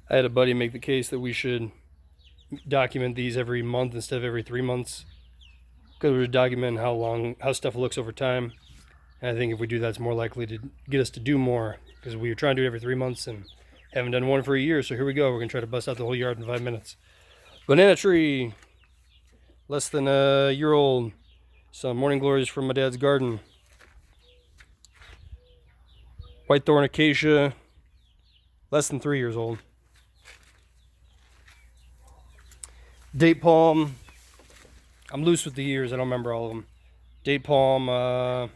I had a buddy make the case that we should document these every month instead of every 3 months, because we're documenting how stuff looks over time. And I think if we do that, it's more likely to get us to do more, because we were trying to do it every 3 months and haven't done one for a year. So here we go. We're gonna try to bust out the whole yard in 5 minutes. Banana tree, less than a year old. Some morning glories from my dad's garden. White thorn acacia, less than 3 years old. Date palm, I'm loose with the years, I don't remember all of them. Date palm,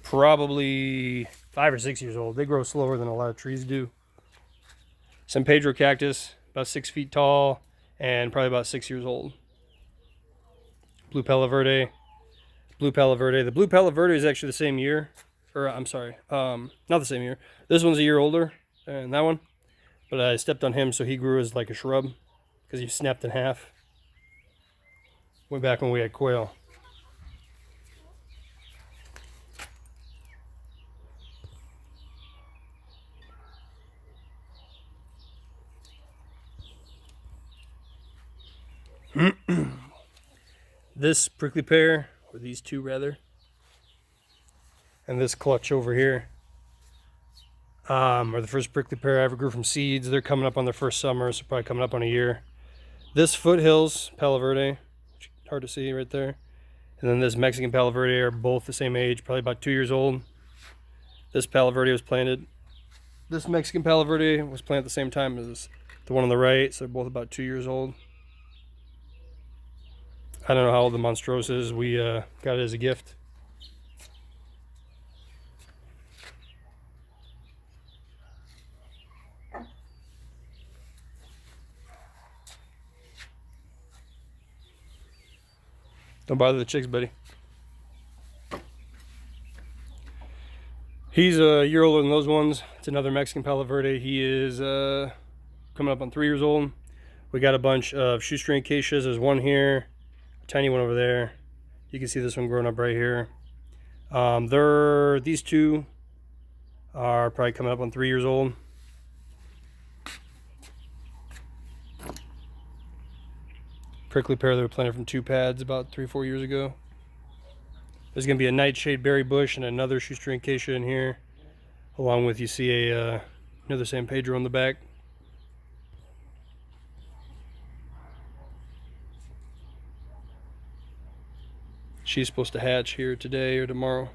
probably 5 or 6 years old. They grow slower than a lot of trees do. San Pedro cactus, about 6 feet tall and probably about 6 years old. Blue Palo Verde. The Blue Palo Verde is actually the same year. Or, I'm sorry, not the same year. This one's a year older than that one. But I stepped on him, so he grew as like a shrub, because he snapped in half. Way back when we had quail. This prickly pear, or these two rather, and this clutch over here are the first prickly pear I ever grew from seeds. They're coming up on their first summer, so probably coming up on a year. This Foothills Palo Verde, hard to see right there, and then this Mexican Palo Verde are both the same age, probably about 2 years old. This Palo Verde was planted. This Mexican Palo Verde was planted at the same time as the one on the right, so they're both about 2 years old. I don't know how old the Monstrose is. We got it as a gift. Don't bother the chicks, buddy. He's a year older than those ones. It's another Mexican Palo Verde. He is coming up on 3 years old. We got a bunch of shoestring acacias. There's one here, a tiny one over there. You can see this one growing up right here. These two are probably coming up on 3 years old. Prickly pear that were planted from 2 pads about 3-4 years ago. There's going to be a nightshade berry bush and another shoestring acacia in here, along with, you see, another San Pedro on the back. She's supposed to hatch here today or tomorrow.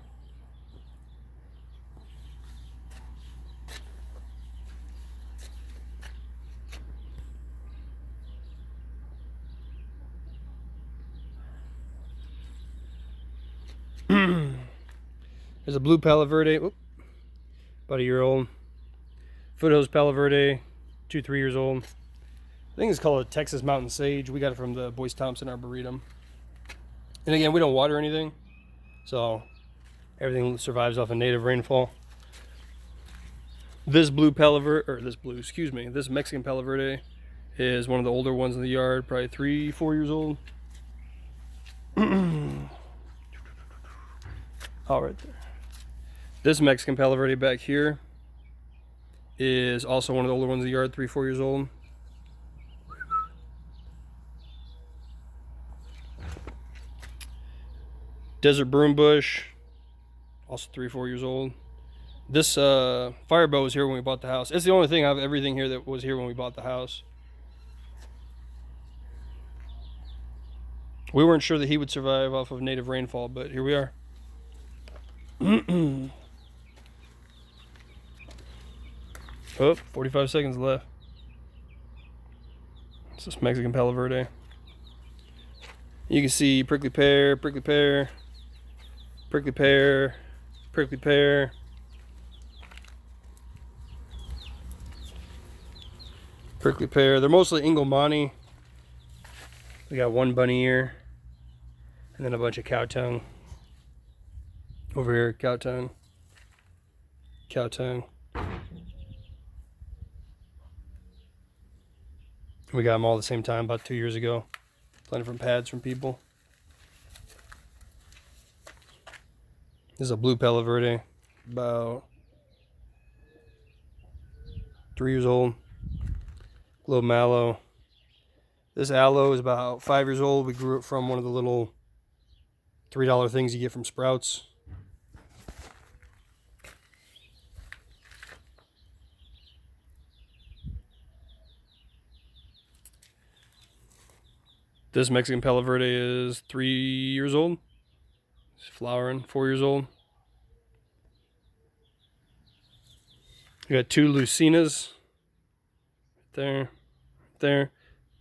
There's a blue Palo Verde, about a year old. Foothills Palo Verde, 2-3 years old. I think it's called a Texas Mountain Sage. We got it from the Boyce Thompson Arboretum. And again, we don't water anything, so everything survives off of native rainfall. This blue Palo Verde, or this Mexican Palo Verde is one of the older ones in the yard, probably 3-4 years old. Oh, right there. This Mexican Palo Verde back here is also one of the older ones in the yard, 3-4 years old. Desert broom bush, also 3-4 years old. This firebow was here when we bought the house. It's the only thing out of everything here that was here when we bought the house. We weren't sure that he would survive off of native rainfall, but here we are. Oh, 45 seconds left. It's this Mexican Palo Verde. You can see prickly pear, prickly pear, prickly pear, prickly pear. Prickly pear. They're mostly Engelmanni. We got one bunny ear, and then a bunch of cow tongue. Over here, cow tongue. Cow tongue. We got them all at the same time about 2 years ago. Planted from pads from people. This is a blue Palo Verde, about 3 years old. Globe mallow. This aloe is about 5 years old. We grew it from one of the little $3 things you get from Sprouts. This Mexican Palo Verde is 3 years old. It's flowering, 4 years old. We got 2 Lucinas. There. There.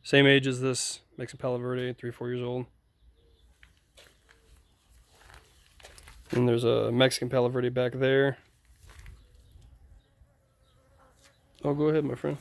Same age as this Mexican Palo Verde, 3 or 4 years old. And there's a Mexican Palo Verde back there. Oh, go ahead, my friend.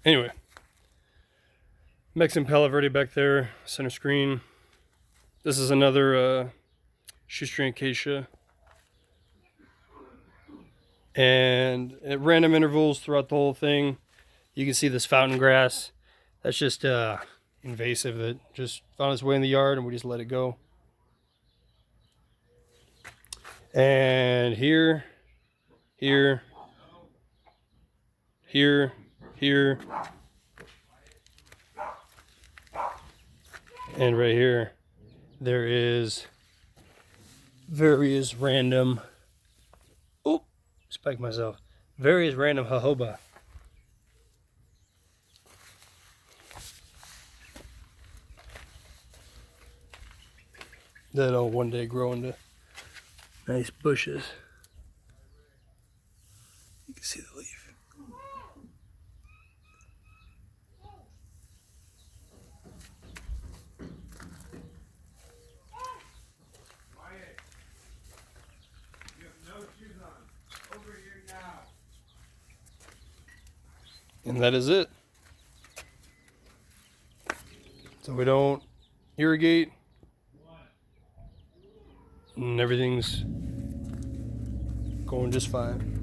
Anyway, Mexican Palo Verde back there, center screen. This is another shoestring acacia. And at random intervals throughout the whole thing, you can see this fountain grass. That's just invasive that just found its way in the yard and we just let it go. And here, here, here, here, and right here, there is various random, oh, spiked myself, various random jojoba. That'll one day grow into nice bushes. You can see the leaf. And that is it. So we don't irrigate. And everything's going just fine.